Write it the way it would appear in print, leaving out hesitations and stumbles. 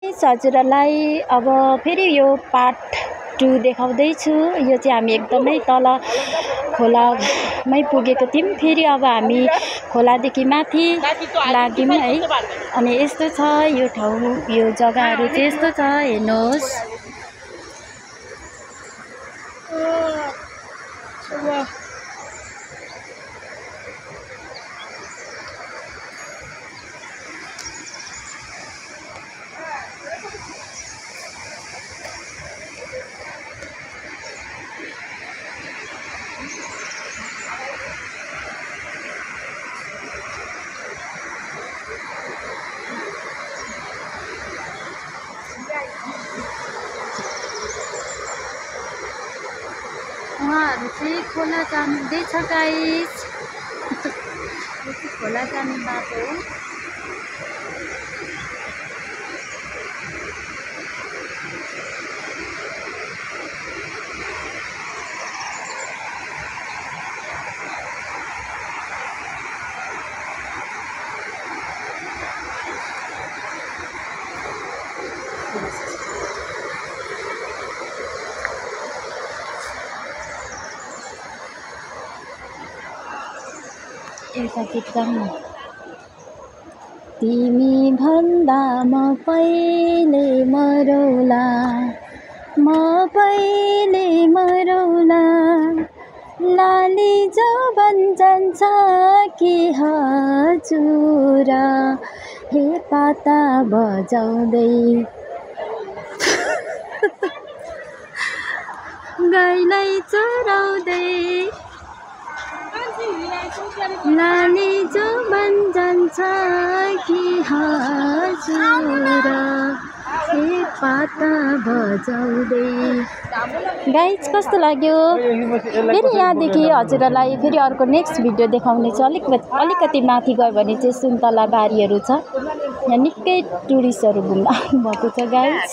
हजुरलाई अब फेरि यो पार्ट 2 देखाउँदैछु। यो चाहिँ हामी एकदमै तल खोलामै पुगेको थियौँ। फेरि अब हामी खोलादेखि माथि लाग्यौँ है। अनि यस्तो छ यो ठाउँ, यो जग्गाहरू चाहिँ यस्तो छ, हेर्नुहोस्। उहाँहरू चाहिँ खोला जाँदैछ गाइस। यो चाहिँ खोला जाने बाटो हो। एउटा गीत गाउनु। तिमी भन्दा म पहिले मरौला, म पहिले मरौला, लाली जवन जान्छ कि हजुर, हे पाता बजाउँदै गाईलाई चराउँदै, लाली जवन जान्छ कि हजुर, हे पाता बजाउँदै। गाइस कस्तो लाग्यो? फेरि यहाँदेखि हजुरलाई फेरि अर्को नेक्स्ट भिडियो देखाउने छ। अलिकति माथि गयो भने चाहिँ सुन्तला बारीहरू छ। यहाँ निकै टुरिस्टहरू घुम्न आउनुभएको छ गाइस।